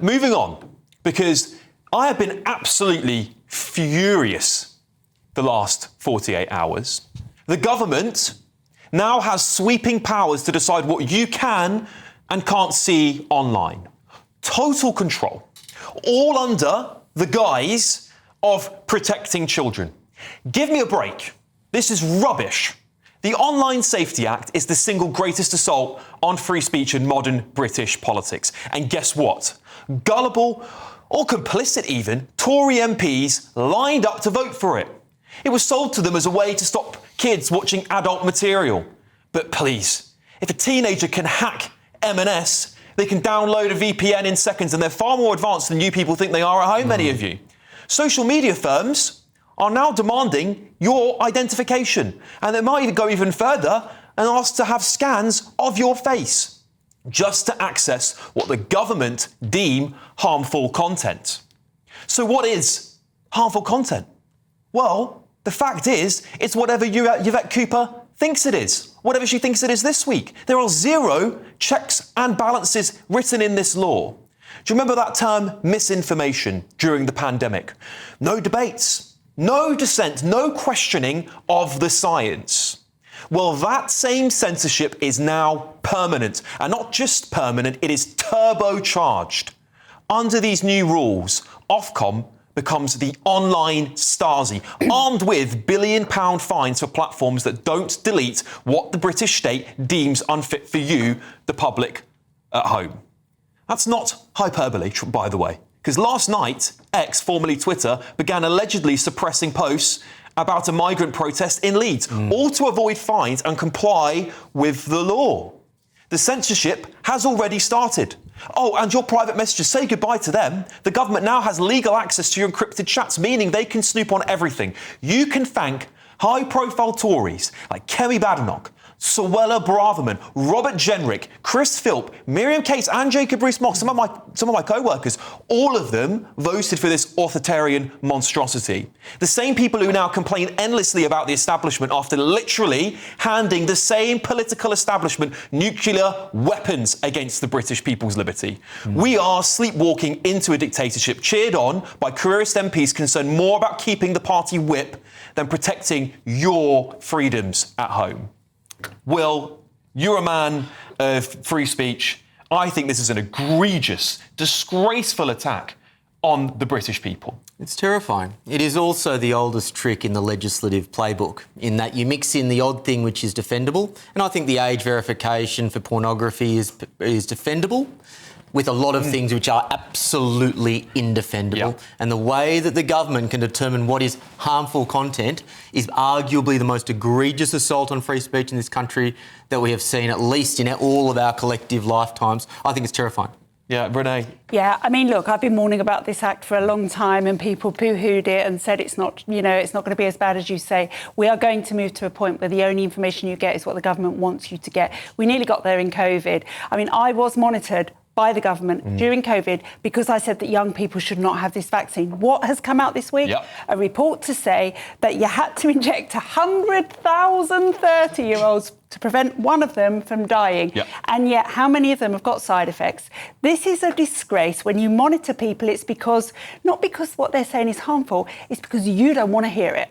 moving on, because I have been absolutely furious the last 48 hours. The government now has sweeping powers to decide what you can and can't see online. Total control, all under the guise of protecting children. Give me a break. This is rubbish. The Online Safety Act is the single greatest assault on free speech in modern British politics. And guess what? Gullible, or complicit even, Tory MPs lined up to vote for it. It was sold to them as a way to stop kids watching adult material. But please, if a teenager can hack M&S, they can download a VPN in seconds, and they're far more advanced than you people think they are at home, many of you. Social media firms are now demanding your identification, and they might even go even further and ask to have scans of your face just to access what the government deem harmful content. So what is harmful content? Well, the fact is, it's whatever Yvette Cooper thinks it is, whatever she thinks it is this week. There are zero checks and balances written in this law. Do you remember that term misinformation during the pandemic? No debates. No dissent, no questioning of the science. Well, that same censorship is now permanent. And not just permanent, it is turbocharged. Under these new rules, Ofcom becomes the online Stasi, armed with billion-pound fines for platforms that don't delete what the British state deems unfit for you, the public at home. That's not hyperbole, by the way. Because last night, X, formerly Twitter, began allegedly suppressing posts about a migrant protest in Leeds, all to avoid fines and comply with the law. The censorship has already started. Oh, and your private messages, say goodbye to them. The government now has legal access to your encrypted chats, meaning they can snoop on everything. You can thank high-profile Tories like Kemi Badenoch, Suella Braverman, Robert Jenrick, Chris Philp, Miriam Cates and Jacob Rees-Mogg, some of my co-workers, all of them voted for this authoritarian monstrosity. The same people who now complain endlessly about the establishment after literally handing the same political establishment nuclear weapons against the British people's liberty. We are sleepwalking into a dictatorship cheered on by careerist MPs concerned more about keeping the party whip than protecting your freedoms at home. Will, you're a man of free speech. I think this is an egregious, disgraceful attack on the British people. It's terrifying. It is also the oldest trick in the legislative playbook, in that you mix in the odd thing which is defendable, and I think the age verification for pornography is defendable, with a lot of things which are absolutely indefendable. Yeah. And the way that the government can determine what is harmful content is arguably the most egregious assault on free speech in this country that we have seen, at least in all of our collective lifetimes. I think it's terrifying. Yeah, Renee? Yeah, I mean, look, I've been mourning about this act for a long time, and people poo-hooed it and said it's not, it's not going to be as bad as you say. We are going to move to a point where the only information you get is what the government wants you to get. We nearly got there in COVID. I mean, I was monitored by the government during COVID because I said that young people should not have this vaccine. What has come out this week? Yep. A report to say that you had to inject 100,000 30-year-olds to prevent one of them from dying. Yep. And yet, how many of them have got side effects? This is a disgrace. When you monitor people, it's not because what they're saying is harmful, it's because you don't want to hear it.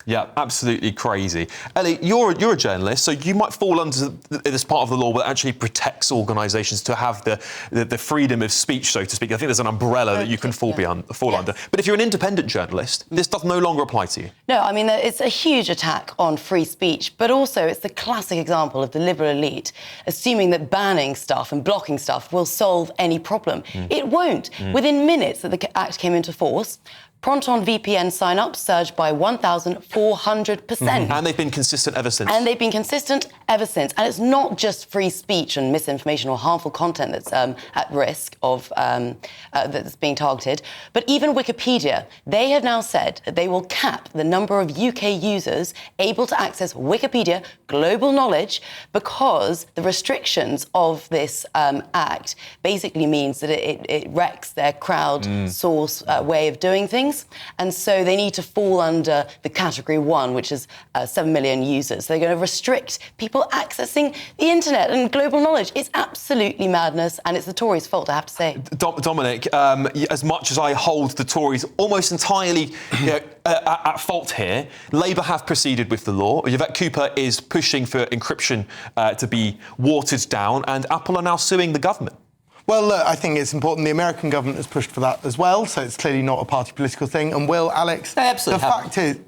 Yeah, absolutely crazy. Ellie, you're a journalist, so you might fall under this part of the law that actually protects organisations to have the freedom of speech, so to speak. I think there's an umbrella that you can fall under. But if you're an independent journalist, this does no longer apply to you. No, I mean, it's a huge attack on free speech, but also it's the classic example of the liberal elite assuming that banning stuff and blocking stuff will solve any problem. It won't. Within minutes that the Act came into force, Proton VPN sign-ups surged by 1,400%. And they've been consistent ever since. And it's not just free speech and misinformation or harmful content that's at risk of that's being targeted, but even Wikipedia. They have now said that they will cap the number of UK users able to access Wikipedia global knowledge, because the restrictions of this act basically means that it wrecks their crowd source way of doing things. And so they need to fall under the category Category 1, which is 7 million users. They're going to restrict people accessing the internet and global knowledge. It's absolutely madness, and it's the Tories' fault, I have to say. Dominic, as much as I hold the Tories almost entirely at fault here, Labour have proceeded with the law. Yvette Cooper is pushing for encryption to be watered down, and Apple are now suing the government. Well, look, I think it's important. The American government has pushed for that as well, so it's clearly not a party political thing. And Will, Alex, they absolutely the fact is,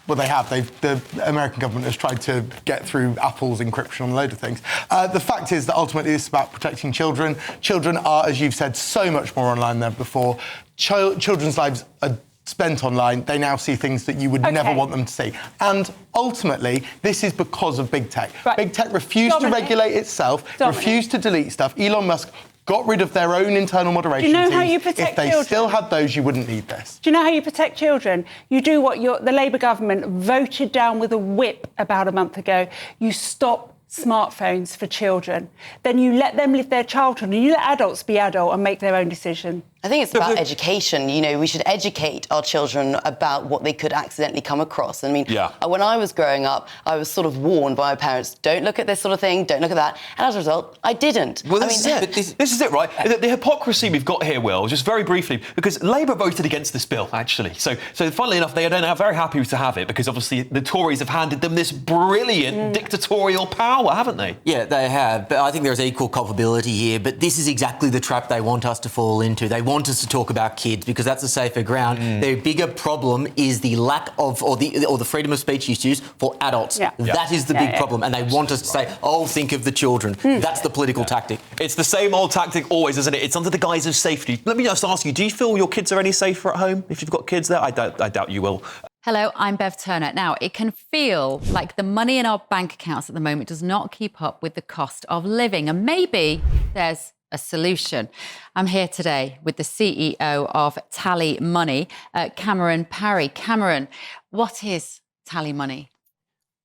well, they have. The American government has tried to get through Apple's encryption on a load of things. The fact is that ultimately it's about protecting children. Children are, as you've said, so much more online than before. Children's lives are spent online. They now see things that you would never want them to see. And ultimately, this is because of big tech. Right. Big tech refused to regulate itself, refused to delete stuff. Elon Musk got rid of their own internal moderation Do you know teams. how you protect If they children? still had those, you wouldn't need this. Do you know how you protect children? You do what the Labour government voted down with a whip about a month ago. You stop smartphones for children. Then you let them live their childhood and you let adults be adult and make their own decision. I think it's about education. You know, we should educate our children about what they could accidentally come across. I mean, when I was growing up, I was sort of warned by my parents, don't look at this sort of thing, don't look at that. And as a result, I didn't. Well, this is it, right? The hypocrisy we've got here, Will, just very briefly, because Labour voted against this bill, actually. So funnily enough, they are now very happy to have it, because obviously the Tories have handed them this brilliant dictatorial power, haven't they? Yeah, they have. But I think there's equal culpability here. But this is exactly the trap they want us to fall into. They want us to talk about kids because that's a safer ground. Their bigger problem is the lack of, or the freedom of speech issues for adults. Yeah. That is the big problem. And they want us to say, oh, think of the children. That's the political tactic. It's the same old tactic always, isn't it? It's under the guise of safety. Let me just ask you, do you feel your kids are any safer at home if you've got kids there? I doubt you will. Hello, I'm Bev Turner. Now, it can feel like the money in our bank accounts at the moment does not keep up with the cost of living. And maybe there's a solution. I'm here today with the CEO of TallyMoney, Cameron Parry. Cameron, what is TallyMoney?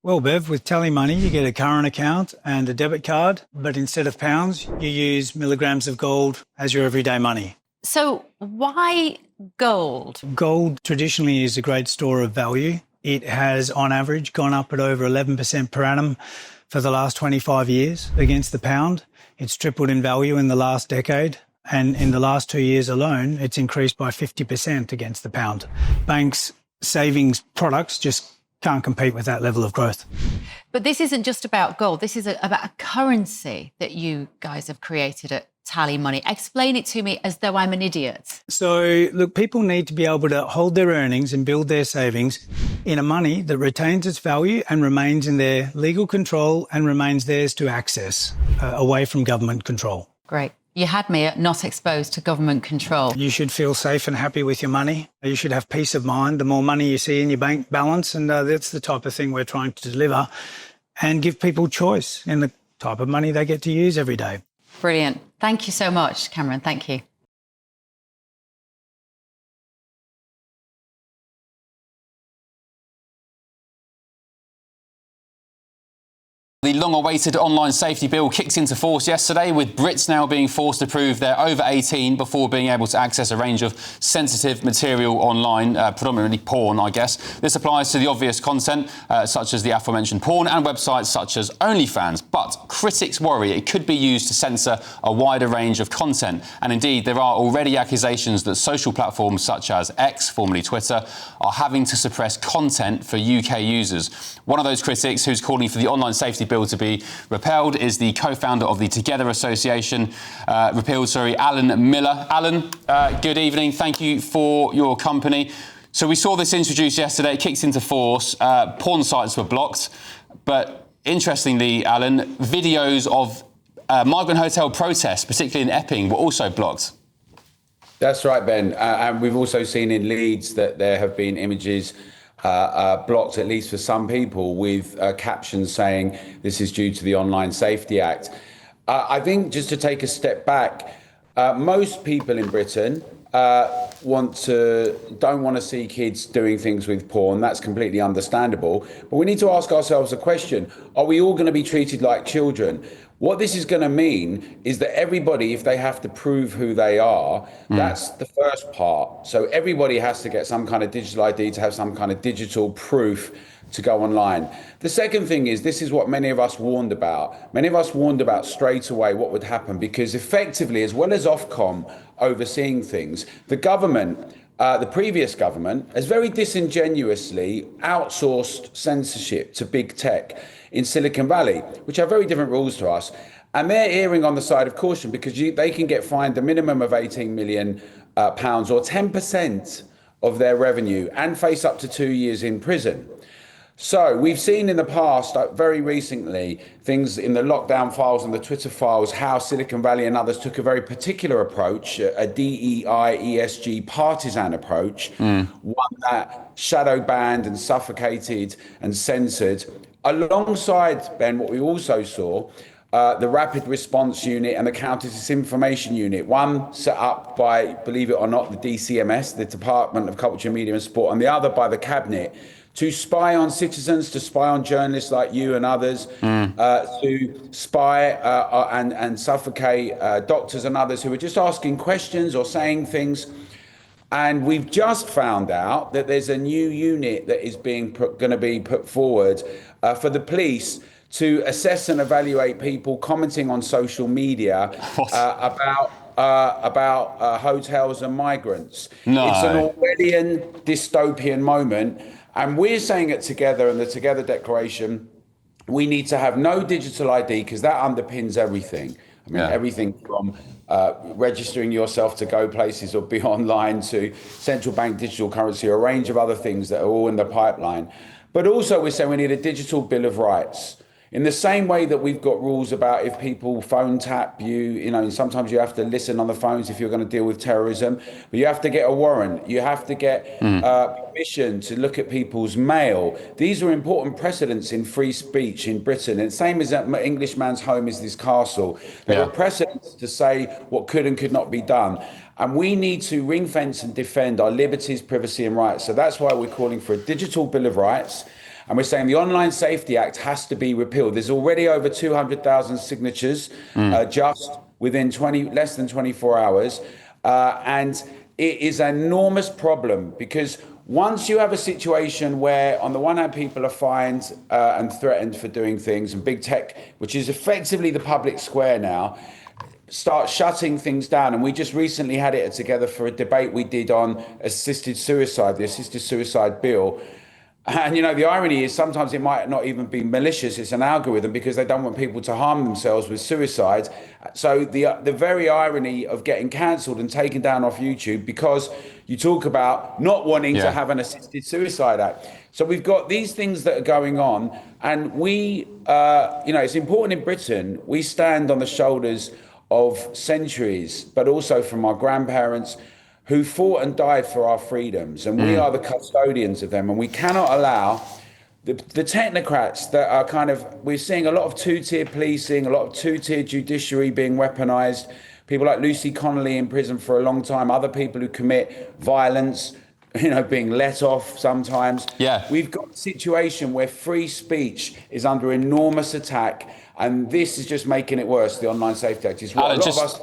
Well, Bev, with TallyMoney, you get a current account and a debit card, but instead of pounds, you use milligrams of gold as your everyday money. So why gold? Gold traditionally is a great store of value. It has, on average, gone up at over 11% per annum for the last 25 years against the pound. It's tripled in value in the last decade. And in the last 2 years alone, it's increased by 50% against the pound. Banks' savings products just can't compete with that level of growth. But this isn't just about gold. This is about a currency that you guys have created at TallyMoney. Explain it to me as though I'm an idiot. So, look, people need to be able to hold their earnings and build their savings in a money that retains its value and remains in their legal control and remains theirs to access, away from government control. Great. You had me at not exposed to government control. You should feel safe and happy with your money. You should have peace of mind. The more money you see in your bank balance, and that's the type of thing we're trying to deliver, and give people choice in the type of money they get to use every day. Brilliant. Thank you so much, Cameron. Thank you. The long-awaited online safety bill kicked into force yesterday, with Brits now being forced to prove they're over 18 before being able to access a range of sensitive material online, predominantly porn, I guess. This applies to the obvious content, such as the aforementioned porn, and websites such as OnlyFans. But critics worry it could be used to censor a wider range of content. And indeed, there are already accusations that social platforms such as X, formerly Twitter, are having to suppress content for UK users. One of those critics who's calling for the online safety bill to be repealed is the co-founder of the Together Association, Alan Miller. Alan, good evening. Thank you for your company. So we saw this introduced yesterday. It kicked into force. Porn sites were blocked. But interestingly, Alan, videos of migrant hotel protests, particularly in Epping, were also blocked. That's right, Ben. And we've also seen in Leeds that there have been images blocked, at least for some people, with captions saying this is due to the Online Safety Act. I think just to take a step back, most people in Britain don't want to see kids doing things with porn. That's completely understandable. But we need to ask ourselves a question. Are we all going to be treated like children? What this is going to mean is that everybody, if they have to prove who they are, that's the first part. So everybody has to get some kind of digital ID to have some kind of digital proof to go online. The second thing is, this is what many of us warned about. Many of us warned about straight away what would happen, because effectively, as well as Ofcom overseeing things, the government, the previous government, has very disingenuously outsourced censorship to big tech in Silicon Valley, which have very different rules to us. And they're erring on the side of caution, because they can get fined a minimum of £18 million or 10% of their revenue, and face up to 2 years in prison. So we've seen in the past, very recently, things in the lockdown files and the Twitter files, how Silicon Valley and others took a very particular approach, a DEI, ESG partisan approach, one that shadow banned and suffocated and censored. Alongside, Ben, what we also saw, the Rapid Response Unit and the Counter Disinformation Unit, one set up by, believe it or not, the DCMS, the Department of Culture, Media and Sport, and the other by the Cabinet, to spy on citizens, to spy on journalists like you and others, to spy and suffocate doctors and others who are just asking questions or saying things. And we've just found out that there's a new unit that is going to be put forward for the police to assess and evaluate people commenting on social media about hotels and migrants. No. It's an Orwellian dystopian moment. And we're saying it together in the Together Declaration, we need to have no digital ID, because that underpins everything. I mean, everything from registering yourself to go places or be online, to central bank digital currency, a range of other things that are all in the pipeline. But also we're saying we need a digital bill of rights. In the same way that we've got rules about if people phone tap you, and sometimes you have to listen on the phones if you're going to deal with terrorism, but you have to get a warrant, you have to get permission to look at people's mail. These are important precedents in free speech in Britain. And same as that Englishman's home is this castle. There are precedents to say what could and could not be done. And we need to ring fence and defend our liberties, privacy and rights. So that's why we're calling for a digital bill of rights. And we're saying the Online Safety Act has to be repealed. There's already over 200,000 signatures just within less than 24 hours. And it is an enormous problem, because once you have a situation where, on the one hand, people are fined and threatened for doing things, and big tech, which is effectively the public square now, start shutting things down. And we just recently had it together for a debate we did on assisted suicide, the assisted suicide bill. And, the irony is sometimes it might not even be malicious. It's an algorithm, because they don't want people to harm themselves with suicide. So the very irony of getting cancelled and taken down off YouTube because you talk about not wanting to have an assisted suicide act. So we've got these things that are going on. And we, it's important in Britain, we stand on the shoulders of centuries, but also from our grandparents, who fought and died for our freedoms, and we are the custodians of them. And we cannot allow the technocrats that are we're seeing a lot of two-tier policing, a lot of two-tier judiciary being weaponised, people like Lucy Connolly in prison for a long time, other people who commit violence, being let off sometimes. We've got a situation where free speech is under enormous attack, and this is just making it worse. The Online Safety Act is what Alan, a lot of us...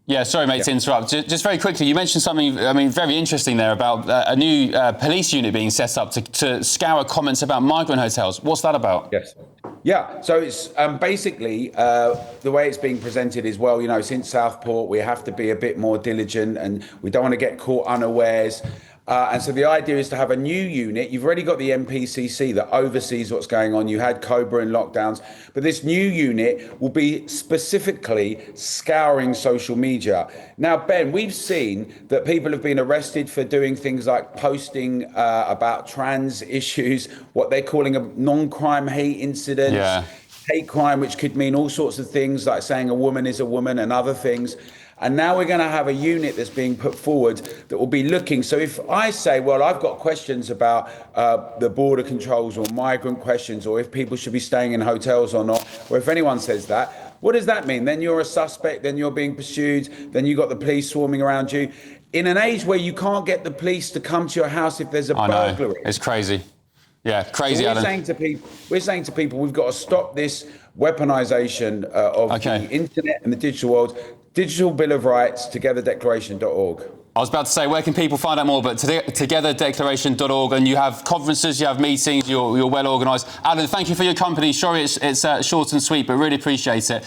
Yeah, sorry, mate, to interrupt. Just very quickly, you mentioned something, very interesting there about a new police unit being set up to scour comments about migrant hotels. What's that about? Yes. Yeah, so it's basically the way it's being presented is, since Southport, we have to be a bit more diligent and we don't want to get caught unawares. And so the idea is to have a new unit. You've already got the MPCC that oversees what's going on. You had Cobra and lockdowns. But this new unit will be specifically scouring social media. Now, Ben, we've seen that people have been arrested for doing things like posting about trans issues, what they're calling a non-crime hate incident, hate crime, which could mean all sorts of things, like saying a woman is a woman and other things. And now we're going to have a unit that's being put forward that will be looking. So if I say, well, I've got questions about the border controls or migrant questions, or if people should be staying in hotels or not, or if anyone says that, what does that mean? Then you're a suspect, then you're being pursued, then you've got the police swarming around you. In an age where you can't get the police to come to your house if there's a burglary. It's crazy. Yeah, crazy, So Alan. we're saying to people, we've got to stop this weaponisation of the internet and the digital world. Digital Bill of Rights, togetherdeclaration.org. I was about to say, where can people find out more? But togetherdeclaration.org, and you have conferences, you have meetings, you're well organised. Alan, thank you for your company. Sorry it's short and sweet, but really appreciate it.